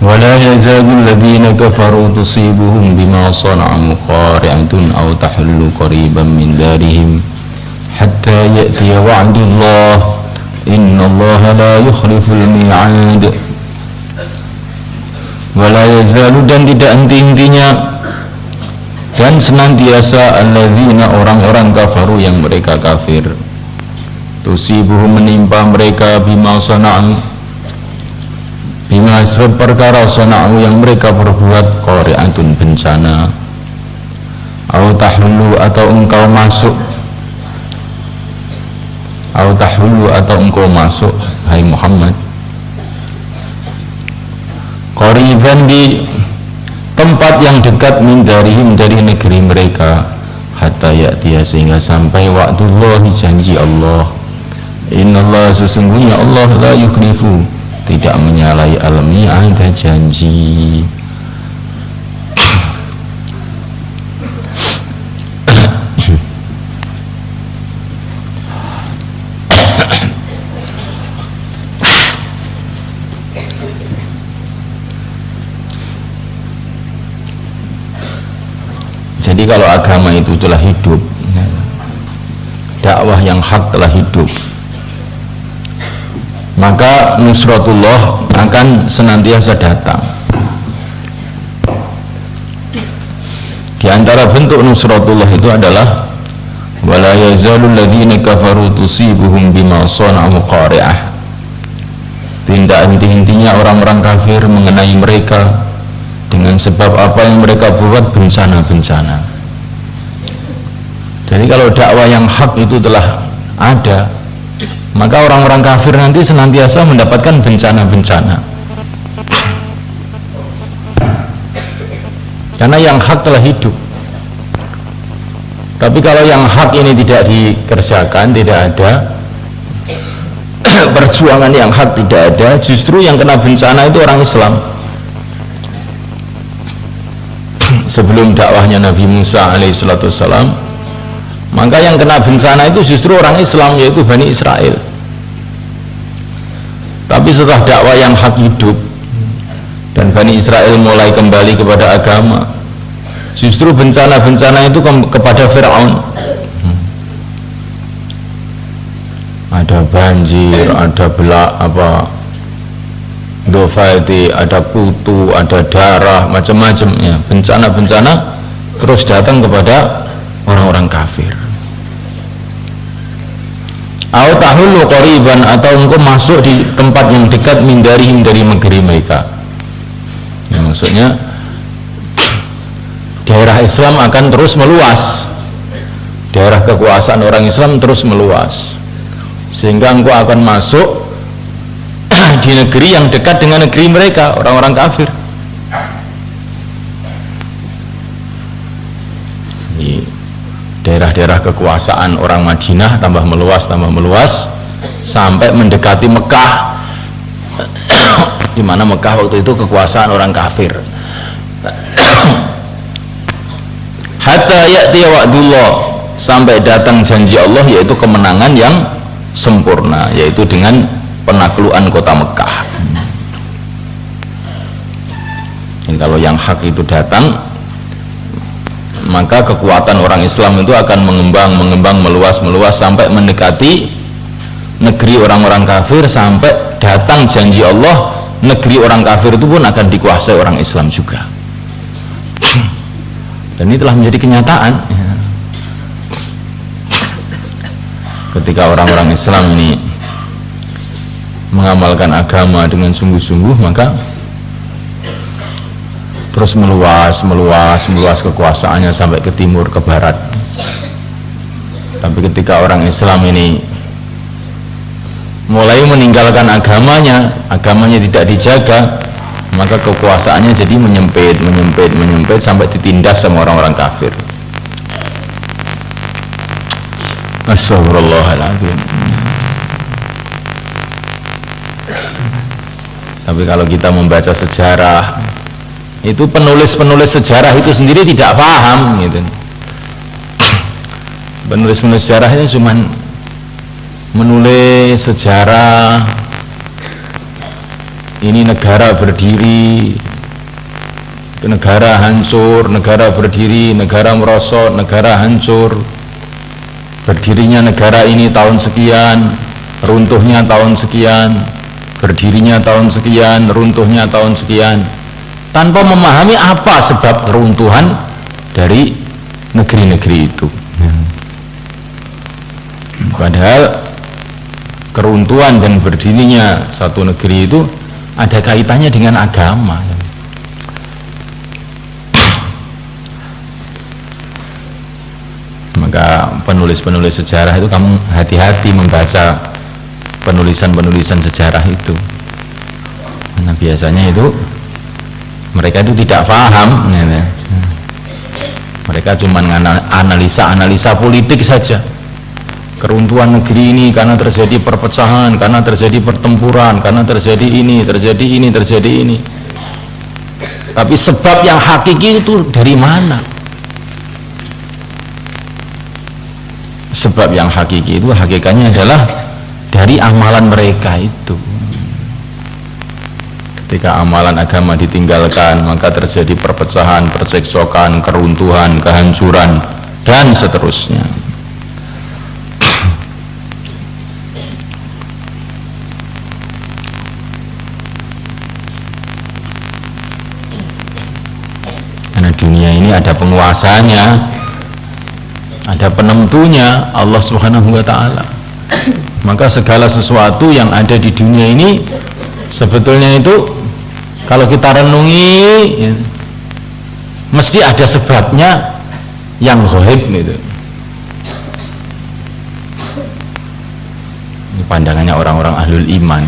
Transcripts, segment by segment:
ولا يزال الذين كفروا تصيبهم بما صنعوا قارعة أو تحل قريبا من دارهم حتى يأتي وعد الله إن الله لا يخلف الميعاد. ولا يزال, dan tidak henti-hentinya dan senantiasa alladzina, orang-orang kafaru yang mereka kafir, tusibuhum, menimpa mereka, bima sana'u, bima sebab perkara sana'u yang mereka perbuat, qari'atun, bencana, au tahulu, atau engkau masuk, au tahulu, atau engkau masuk, hai Muhammad, qariban, di tempat yang dekat, min darihim, dari negeri mereka, hatta ya'tiya, sehingga sampai wa'dullahi, janji Allah, innallaha, sesungguhnya Allah, la yukhlifu, tidak menyalahi al-mi'ad, janji. Jadi kalau agama itu telah hidup, dakwah yang hak telah hidup, maka nusratullah akan senantiasa datang. Di antara bentuk nusratullah itu adalah wala yazalul ladzina kafaru tusibuhum bima sana'u qari'ah. Tidak henti-hentinya orang-orang kafir mengenai mereka dengan sebab apa yang mereka buat, bencana-bencana. Jadi kalau dakwah yang hak itu telah ada, maka orang-orang kafir nanti senantiasa mendapatkan bencana-bencana. Karena yang hak telah hidup. Tapi kalau yang hak ini tidak dikerjakan, tidak ada perjuangan yang hak, tidak ada, justru yang kena bencana itu orang Islam. Sebelum dakwahnya Nabi Musa alaihissalam, maka yang kena bencana itu justru orang Islam, yaitu Bani Israel. Tapi setelah dakwah yang hak hidup dan Bani Israel mulai kembali kepada agama, justru bencana-bencana itu kepada Fir'aun. Ada banjir, ada Dofati, ada kutu, ada darah, macam-macam ya, bencana-bencana terus datang kepada orang-orang kafir. Au tahullu qariban, atau engkau masuk di tempat yang dekat, min darihim, dari negeri mereka. Ya, maksudnya daerah Islam akan terus meluas, daerah kekuasaan orang Islam terus meluas, sehingga engkau akan masuk di negeri yang dekat dengan negeri mereka, orang-orang kafir. Di daerah-daerah kekuasaan orang Madinah tambah meluas sampai mendekati Mekah, di mana Mekah waktu itu kekuasaan orang kafir. Hatta ya'ti wa'dullah, sampai datang janji Allah, yaitu kemenangan yang sempurna, yaitu dengan penaklukan kota Mekah. Dan kalau yang hak itu datang, maka kekuatan orang Islam itu akan mengembang, meluas sampai mendekati negeri orang-orang kafir, sampai datang janji Allah, negeri orang kafir itu pun akan dikuasai orang Islam juga. Dan ini telah menjadi kenyataan ketika orang-orang Islam ini mengamalkan agama dengan sungguh-sungguh, maka terus meluas kekuasaannya sampai ke timur, ke barat. Tapi ketika orang Islam ini mulai meninggalkan agamanya tidak dijaga, maka kekuasaannya jadi menyempit sampai ditindas sama orang-orang kafir. Astagfirullahaladzim. Tapi kalau kita membaca sejarah, itu penulis sejarah itu sendiri tidak paham gitu. Penulis sejarahnya cuma menulis sejarah ini negara berdiri, negara hancur, negara berdiri, negara merosot, negara hancur. Berdirinya negara ini tahun sekian, runtuhnya tahun sekian, berdirinya tahun sekian, runtuhnya tahun sekian, tanpa memahami apa sebab keruntuhan dari negeri-negeri itu. Padahal keruntuhan dan berdirinya satu negeri itu ada kaitannya dengan agama. Maka penulis-penulis sejarah itu kamu hati-hati membaca penulisan-penulisan sejarah itu. Nah biasanya itu mereka itu tidak paham, mereka cuma analisa politik saja. Keruntuhan negeri ini karena terjadi perpecahan, karena terjadi pertempuran, karena terjadi ini, terjadi ini, terjadi ini. Tapi sebab yang hakiki itu dari mana? Sebab yang hakiki itu hakikatnya adalah dari amalan mereka itu. Ketika amalan agama ditinggalkan, maka terjadi perpecahan, percekcokan, keruntuhan, kehancuran, dan seterusnya. Karena dunia ini ada penguasanya, ada penentunya, Allah Subhanahu wa ta'ala. Maka segala sesuatu yang ada di dunia ini sebetulnya itu kalau kita renungi ya, mesti ada sebabnya yang ghaib gitu. Ini pandangannya orang-orang ahlul iman.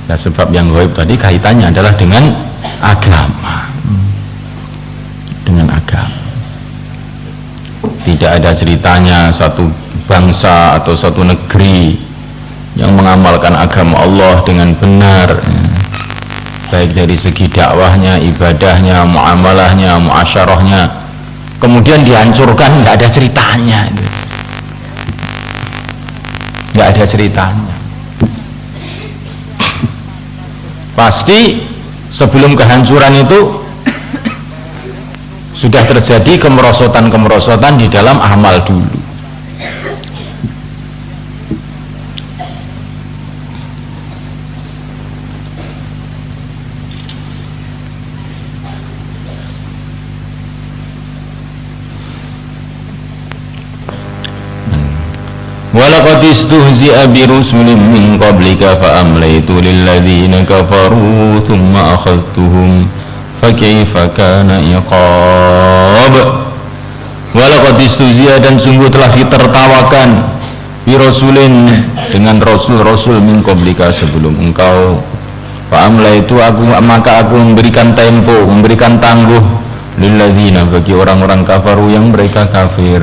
Nah, sebab yang ghaib tadi kaitannya adalah dengan agama. Dengan agama. Tidak ada ceritanya satu bangsa atau satu negeri yang mengamalkan agama Allah dengan benar, baik dari segi dakwahnya, ibadahnya, muamalahnya, muasyarahnya, kemudian dihancurkan, nggak ada ceritanya, nggak ada ceritanya. Pasti sebelum kehancuran itu sudah terjadi kemerosotan-kemerosotan di dalam amal dulu. Walaqad istuhzi'a birusulin min qablika fa'amlaytu lilladzina kafaru thumma akhadhtuhum fakaifa kana iqab. Walaqad istuhzi'a, dan sungguh telah ditertawakan birusulin, dengan rasul-rasul min qablika, sebelum engkau. Fa'amlaytu, maka aku memberikan tempo, memberikan tangguh lilladzina, bagi orang-orang kafaru yang mereka kafir.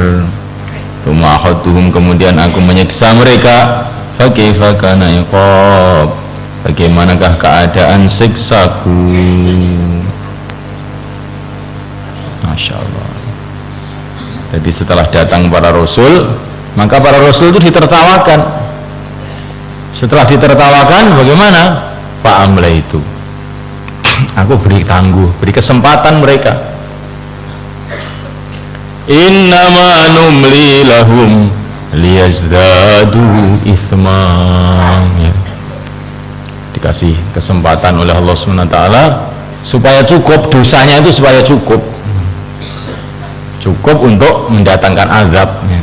Tumahaduhum, kemudian aku menyiksa mereka. Fakaifa kana iqab, bagaimanakah keadaan siksaku. Masya Allah. Jadi setelah datang para rasul, maka para rasul itu ditertawakan. Setelah ditertawakan, bagaimana? Fa'amla itu, aku beri tangguh, beri kesempatan mereka. Innama numli lahum liyazdadu ithman, ya. Dikasih kesempatan oleh Allah SWT supaya cukup dosanya, itu supaya cukup untuk mendatangkan azab, ya.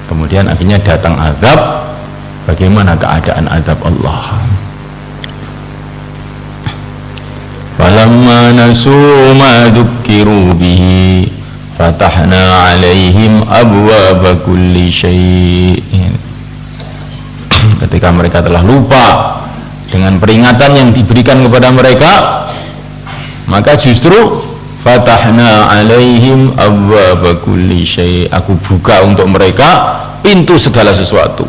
Kemudian akhirnya datang azab. Bagaimana keadaan azab Allah? Falamma nasu ma dzukkiru bihi fatahna alaihim abwaaba kulli syai'. Ketika mereka telah lupa dengan peringatan yang diberikan kepada mereka, maka justru fatahna alaihim abwaaba kulli syai', aku buka untuk mereka pintu segala sesuatu.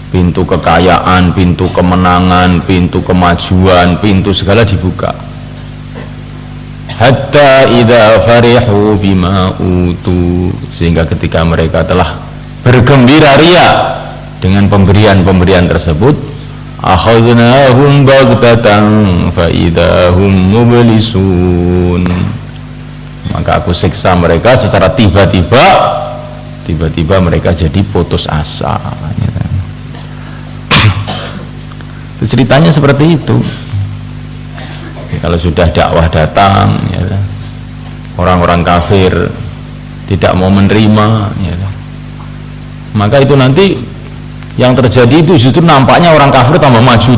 Pintu kekayaan, pintu kemenangan, pintu kemajuan, pintu segala dibuka. Hatta idza farihu bima utu, sehingga ketika mereka telah bergembira ria dengan pemberian-pemberian tersebut, akhadnahum baghtatan fa idahum mublisun, maka aku siksa mereka secara tiba-tiba mereka jadi putus asa. Itu ceritanya seperti itu. Kalau sudah dakwah datang, orang-orang kafir tidak mau menerima, maka itu nanti yang terjadi itu justru nampaknya orang kafir tambah maju.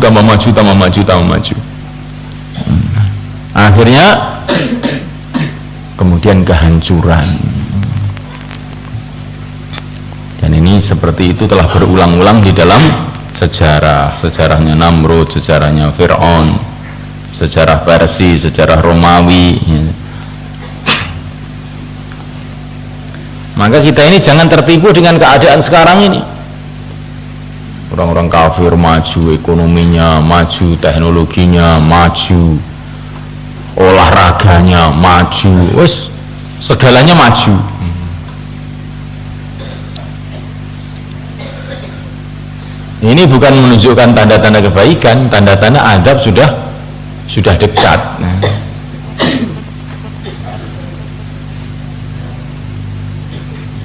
Akhirnya kemudian kehancuran. Dan ini seperti itu telah berulang-ulang di dalam sejarahnya Namrud, sejarahnya Fir'aun, sejarah Persia, sejarah Romawi. Maka kita ini jangan tertipu dengan keadaan sekarang ini. Orang-orang kafir maju, ekonominya maju, teknologinya maju, olahraganya maju, segalanya maju. Ini bukan menunjukkan tanda-tanda kebaikan, tanda-tanda adab sudah dekat.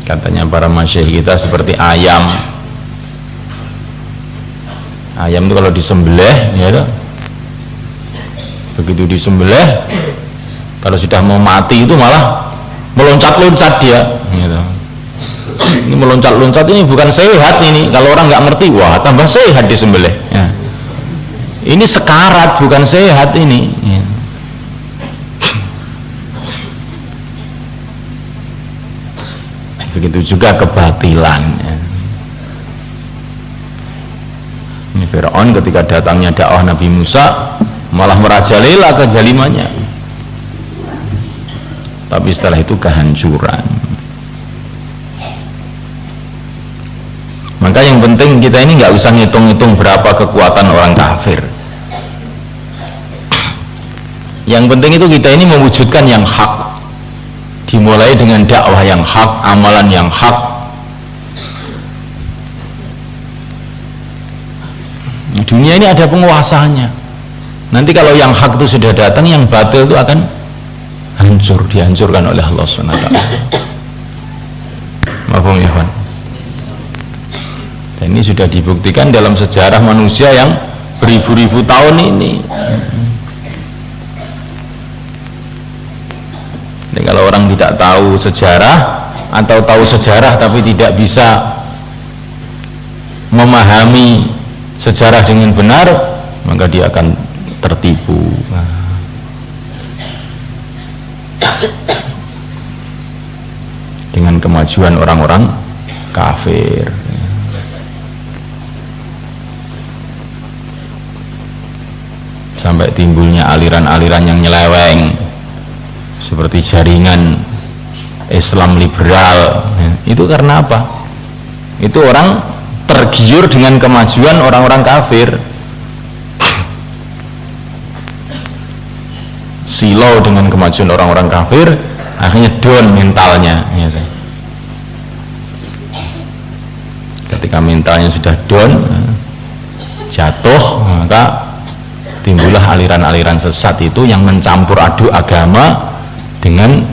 Katanya para masyayikh kita seperti ayam itu kalau disembelih, begitu disembelih, kalau sudah mau mati itu malah meloncat-loncat dia, ini meloncat-loncat ini bukan sehat ini. Kalau orang nggak ngerti, wah tambah sehat disembelih. Ini sekarat, bukan sehat ini. Begitu juga kebatilan. Ini Fir'aun ketika datangnya dakwah Nabi Musa malah merajalela kezalimannya, tapi setelah itu kehancuran. Maka yang penting kita ini nggak usah ngitung-ngitung berapa kekuatan orang kafir. Yang penting itu kita ini mewujudkan yang hak, dimulai dengan dakwah yang hak, amalan yang hak. Dunia ini ada penguasanya. Nanti kalau yang hak itu sudah datang, yang batil itu akan dihancurkan oleh Allah SWT. Maafum ya Pak. Dan ini sudah dibuktikan dalam sejarah manusia yang beribu-ribu tahun ini. Dan kalau orang tidak tahu sejarah atau tahu sejarah tapi tidak bisa memahami sejarah dengan benar, maka dia akan tertipu. Dengan kemajuan orang-orang kafir. Sampai timbulnya aliran-aliran yang nyeleweng seperti jaringan Islam liberal. Itu karena apa? Itu orang tergiur dengan kemajuan orang-orang kafir, silau dengan kemajuan orang-orang kafir, akhirnya down mentalnya. Ketika mentalnya sudah down, jatuh, maka timbullah aliran-aliran sesat itu yang mencampur aduk agama dengan